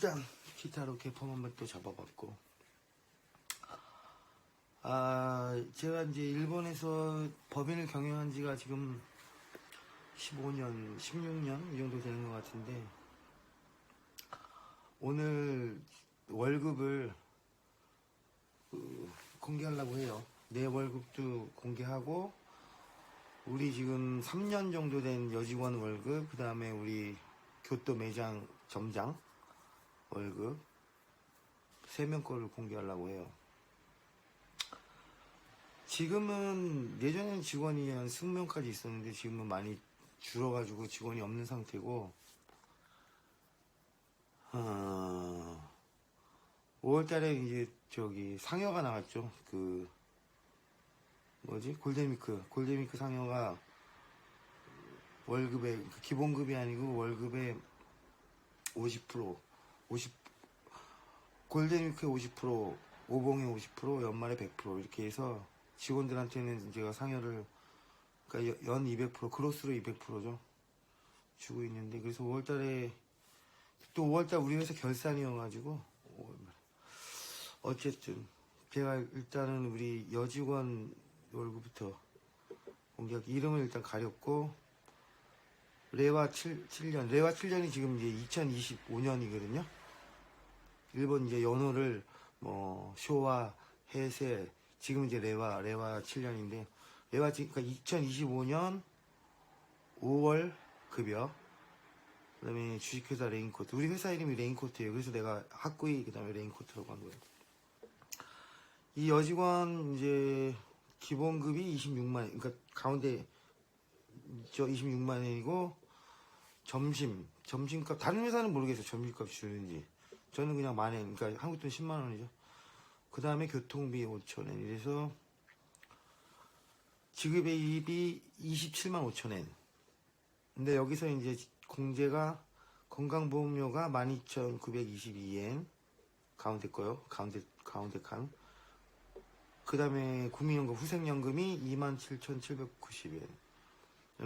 일단 기타로 개펌 한번 또 잡아봤고, 제가 이제 일본에서 법인을 경영한 지가 지금 15년, 16년 이 정도 되는 것 같은데, 오늘 월급을 공개하려고 해요. 내 월급도 공개하고, 우리 지금 3년 정도 된 여직원 월급, 그 다음에 우리 교토 매장 점장 월급 3명 거를 공개하려고 해요. 지금은 예전에는 직원이 한 20명까지 있었는데 지금은 많이 줄어가지고 직원이 없는 상태고, 5월달에 이제 저기 상여가 나왔죠. 그 뭐지, 골든위크 상여가 월급에, 그 기본급이 아니고 월급에 50%, 골든위크에 50%, 오봉에 50%, 연말에 100% 이렇게 해서 직원들한테는 제가 상여를, 그러니까 연 200%, 크로스로 200%죠. 주고 있는데, 그래서 5월달에, 또 5월달 우리 회사 결산이어가지고, 어쨌든, 제가 일단은 우리 여직원 월급부터 공개하기, 이름을 일단 가렸고, 레와 7년이 지금 이제 2025년이거든요. 일본 이제 연호를 뭐 쇼와 해세, 지금 이제 레와 7년인데, 그러니까 2025년 5월 급여, 그 다음에 주식회사 레인코트, 우리 회사 이름이 레인코트예요. 그래서 내가 학구이 그 다음에 레인코트라고 한 거예요. 이 여직원 이제 기본급이 26만원, 그러니까 가운데 저 26만원이고, 점심값, 다른 회사는 모르겠어요. 점심값 주는지. 저는 그냥 만원, 그러니까 한국 돈 10만원이죠. 그 다음에 교통비 5천엔, 이래서 지급액이 27만 5천엔. 근데 여기서 이제 공제가, 건강보험료가 12,922엔, 가운데 거요. 가운데 칸. 그 다음에 국민연금, 후생연금이 27,790엔.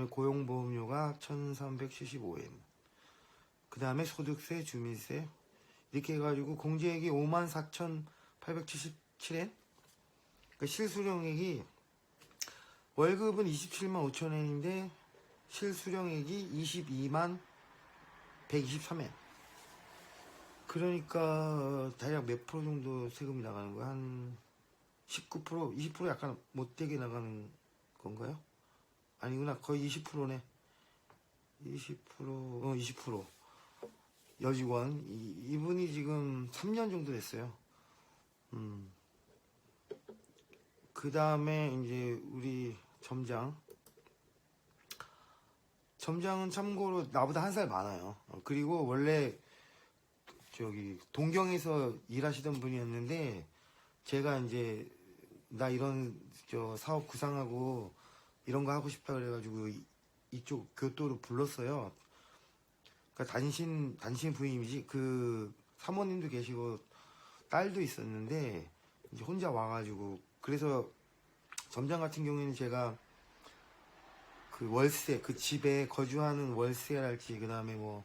고용보험료가 1,375엔. 그 다음에 소득세, 주민세, 이렇게 해가지고 공제액이 54,877엔. 그러니까 실수령액이, 월급은 27만 5천엔인데 실수령액이 22만 123엔. 그러니까 대략 몇 프로 정도 세금이 나가는 거야? 한 19%, 20% 약간 못되게 나가는 건가요? 아니구나, 거의 20%네. 20%. 여직원, 이분이 지금 3년 정도 됐어요. 그 다음에 이제 우리 점장은 참고로 나보다 한 살 많아요. 그리고 원래 저기 동경에서 일하시던 분이었는데, 제가 이제 나 이런 저 사업 구상하고 이런 거 하고 싶다 그래가지고 이쪽 교토로 불렀어요. 그러니까 단신 부임이지. 그 사모님도 계시고 딸도 있었는데 이제 혼자 와가지고, 그래서 점장 같은 경우에는 제가 그 월세, 그 집에 거주하는 월세랄지, 그 다음에 뭐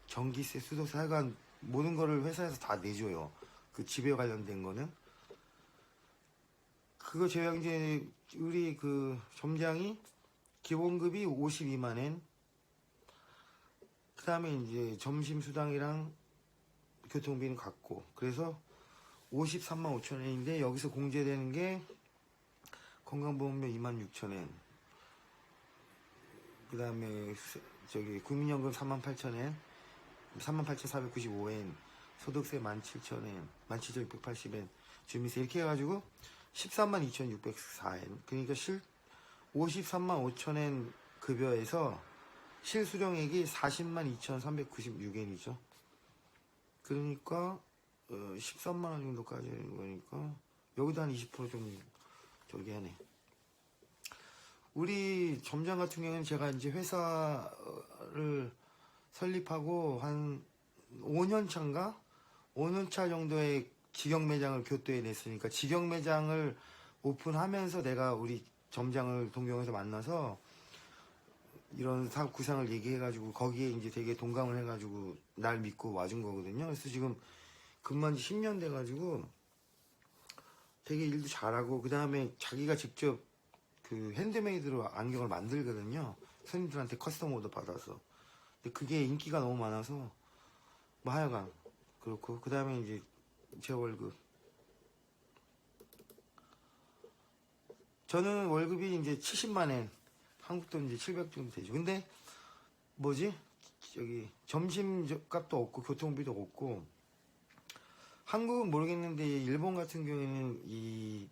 전기세, 수도세, 하여간 모든 거를 회사에서 다 내줘요. 그 집에 관련된 거는. 그거 제가 이제 우리 그 점장이 기본급이 52만엔, 그 다음에 이제 점심수당이랑 교통비는 같고, 그래서 53만 5천엔인데, 여기서 공제되는 게 건강보험료 26,000엔, 그 다음에 저기 국민연금 48,000엔, 38,495엔, 소득세 17,000엔, 17,680엔, 주민세, 이렇게 해가지고 13만 2,604엔. 그러니까 53만 5천엔 급여에서 실수령액이 40만 2,396엔이죠. 그러니까 13만원 정도까지 하는 거니까 여기도 한 20%좀 저기 하네. 우리 점장 같은 경우는 제가 이제 회사를 설립하고 한 5년 차인가? 5년 차 정도의 직영 매장을 교토에 냈으니까, 직영 매장을 오픈하면서 내가 우리 점장을 동경에서 만나서 이런 사업 구상을 얘기해가지고 거기에 이제 되게 동감을 해가지고 날 믿고 와준 거거든요. 그래서 지금 근무한 지 10년 돼가지고 되게 일도 잘하고, 그 다음에 자기가 직접 그 핸드메이드로 안경을 만들거든요. 손님들한테 커스텀 오더 받아서. 근데 그게 인기가 너무 많아서 뭐 하여간 그렇고, 그 다음에 이제 제 월급, 저는 월급이 이제 70만 엔, 한국 돈 이제 700 정도 되죠. 근데 뭐지, 저기 점심값도 없고 교통비도 없고, 한국은 모르겠는데 일본 같은 경우에는 이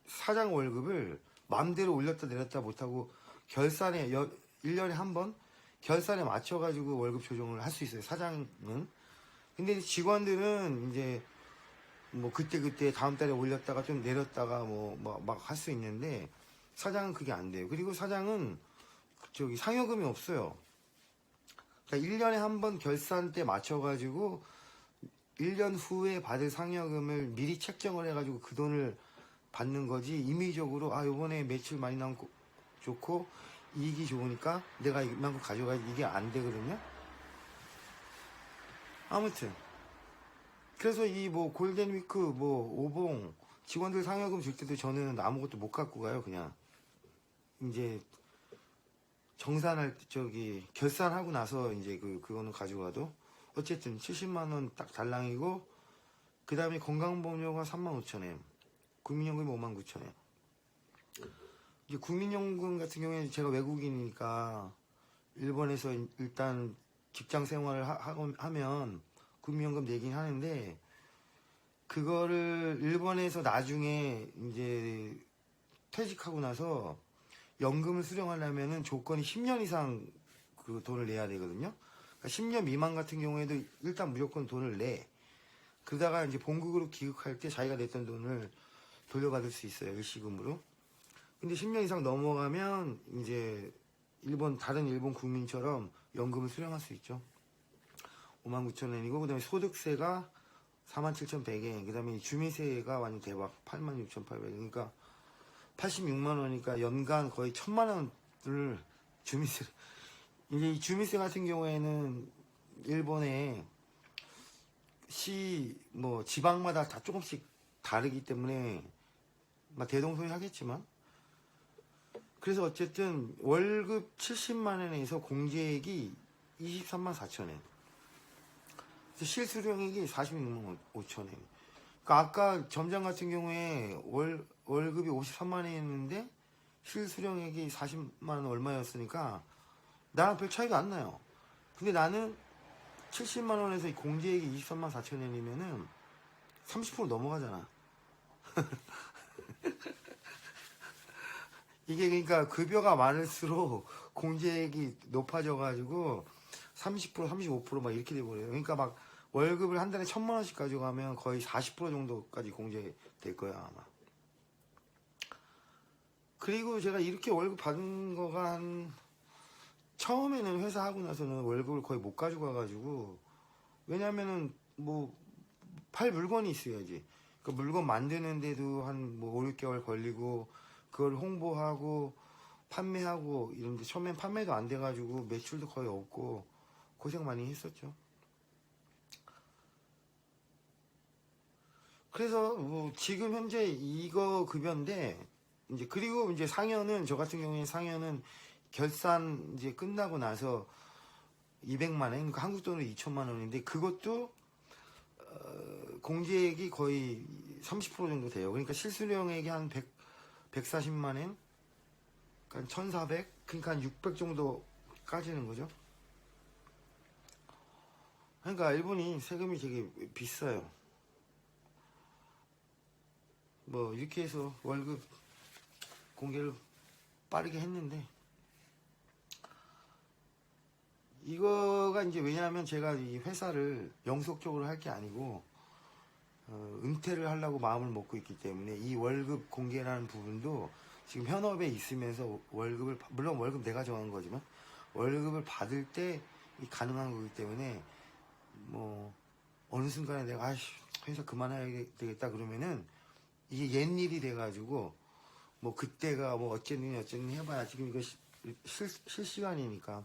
사장 월급을 마음대로 올렸다 내렸다 못하고 결산에 1년에 한 번 결산에 맞춰가지고 월급 조정을 할 수 있어요, 사장은. 근데 직원들은 이제 뭐 그때 다음 달에 올렸다가 좀 내렸다가 뭐 막 할 수 있는데, 사장은 그게 안 돼요. 그리고 사장은 저기 상여금이 없어요. 그러니까 1년에 한 번 결산 때 맞춰가지고 1년 후에 받을 상여금을 미리 책정을 해가지고 그 돈을 받는 거지, 임의적으로 아 요번에 매출 많이 나온 거 좋고 이익이 좋으니까 내가 이만큼 가져가야지, 이게 안 되거든요. 아무튼 그래서 이 뭐 골든위크 뭐 오봉 직원들 상여금 줄 때도 저는 아무것도 못 갖고 가요. 그냥 이제 정산할 때 저기 결산하고 나서 이제 그거는 가져가도 어쨌든 70만 원 딱 달랑이고, 그 다음에 건강보험료가 35,000엔, 국민연금이 59,000엔. 이제 국민연금 같은 경우에 제가 외국인이니까 일본에서 일단 직장 생활을 하면 국민연금 내긴 하는데, 그거를 일본에서 나중에 이제 퇴직하고 나서 연금을 수령하려면은 조건이 10년 이상 그 돈을 내야 되거든요. 그러니까 10년 미만 같은 경우에도 일단 무조건 돈을 내. 그러다가 이제 본국으로 귀국할 때 자기가 냈던 돈을 돌려받을 수 있어요, 일시금으로. 근데 10년 이상 넘어가면 이제 다른 일본 국민처럼 연금을 수령할 수 있죠. 59,000엔이고, 그 다음에 소득세가 47,100엔, 그 다음에 주민세가 완전 대박 86,800엔. 그러니까 86만 원이니까 연간 거의 1,000만 원을 주민세. 이제 이 주민세 같은 경우에는 일본에 뭐 지방마다 다 조금씩 다르기 때문에 막 대동소이하겠지만, 그래서 어쨌든 월급 70만 원에서 공제액이 23만 4천 엔, 실수령액이 46만 5천 엔. 그러니까 아까 점장 같은 경우에 월급이 53만 원이었는데 실수령액이 40만 원 얼마였으니까 나랑 별 차이가 안 나요. 근데 나는 70만 원에서 공제액이 23만 4천 엔이면은 30% 넘어가잖아. 이게 그러니까 급여가 많을수록 공제액이 높아져가지고 30%, 35%막 이렇게 돼버려요. 그러니까 막 월급을 한 달에 1,000만 원씩 가져가면 거의 40% 정도까지 공제될 거야, 아마. 그리고 제가 이렇게 월급 받은 거가 처음에는 회사 하고 나서는 월급을 거의 못 가지고 가가지고, 왜냐면은 뭐 팔 물건이 있어야지. 그 물건 만드는데도 한 뭐 5, 6개월 걸리고, 그걸 홍보하고 판매하고 이런데 처음엔 판매도 안 돼가지고 매출도 거의 없고 고생 많이 했었죠. 그래서 뭐 지금 현재 이거 급여인데, 이제 그리고 이제 상여는, 저 같은 경우에 상여는 결산 이제 끝나고 나서 200만 원, 그러니까 한국 돈으로 2천만 원인데, 그것도 공제액이 거의 30% 정도 돼요. 그러니까 실수령액이 한 140만 엔, 그러니까 1,400, 그러니까 한 600 정도 까지는 거죠. 그러니까 일본이 세금이 되게 비싸요. 뭐 이렇게 해서 월급 공개를 빠르게 했는데, 이거가 이제 왜냐하면 제가 이 회사를 영속적으로 할 게 아니고 은퇴를 하려고 마음을 먹고 있기 때문에, 이 월급 공개라는 부분도 지금 현업에 있으면서 월급을, 물론 월급 내가 정한 거지만 월급을 받을 때 가능한 거기 때문에, 뭐 어느 순간에 내가 아이씨 회사 그만해야 되겠다 그러면은 이게 옛일이 돼가지고, 뭐 그때가 뭐 어쨌니 해봐야 지금 이거 실시간이니까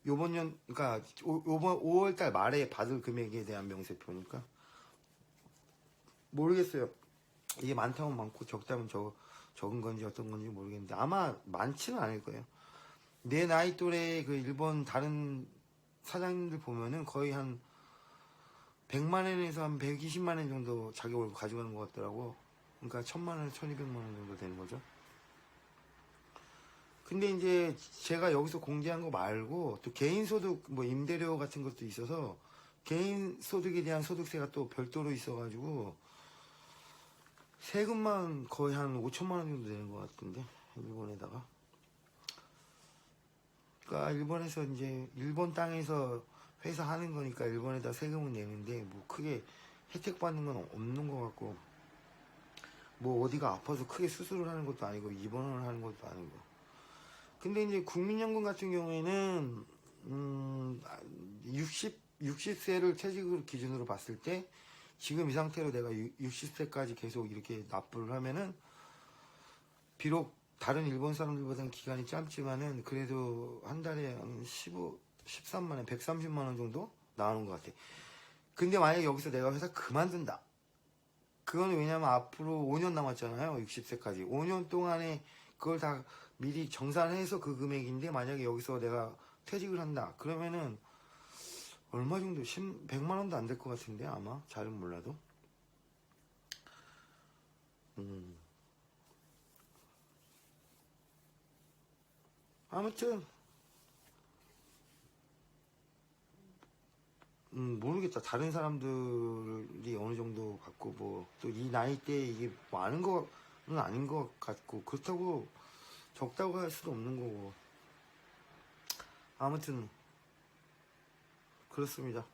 요번 년, 그러니까 요번 5월달 말에 받을 금액에 대한 명세표니까 모르겠어요. 이게 많다면 많고 적다면 적은 건지 어떤 건지 모르겠는데 아마 많지는 않을 거예요. 내 나이 또래 그 일본 다른 사장님들 보면은 거의 한 100만 원에서 한 120만 원 정도 자기 월급 가져가는 것 같더라고. 그러니까 1000만 원, 1200만 원 정도 되는 거죠. 근데 이제 제가 여기서 공지한 거 말고 또 개인 소득 뭐 임대료 같은 것도 있어서 개인 소득에 대한 소득세가 또 별도로 있어가지고 세금만 거의 한 5천만 원 정도 되는 것 같은데 일본에다가. 그러니까 일본에서 이제 일본 땅에서 회사 하는 거니까 일본에다 세금을 내는데 뭐 크게 혜택 받는 건 없는 것 같고 뭐 어디가 아파서 크게 수술을 하는 것도 아니고 입원을 하는 것도 아니고. 근데 이제 국민연금 같은 경우에는 60세를 퇴직을 기준으로 봤을 때 지금 이 상태로 내가 60세까지 계속 이렇게 납부를 하면은 비록 다른 일본 사람들보다는 기간이 짧지만은 그래도 한 달에 한 13만 원, 130만 원 정도 나오는 것 같아. 근데 만약에 여기서 내가 회사 그만둔다. 그거는 왜냐면 앞으로 5년 남았잖아요. 60세까지. 5년 동안에 그걸 다 미리 정산해서 그 금액인데 만약에 여기서 내가 퇴직을 한다. 그러면은 얼마 정도? 100만 원도 안 될 것 같은데 아마 잘은 몰라도. 아무튼 모르겠다. 다른 사람들이 어느 정도 받고 뭐 또 이 나이 때 이게 많은 거는 아닌 것 같고 그렇다고 적다고 할 수도 없는 거고 아무튼 그렇습니다.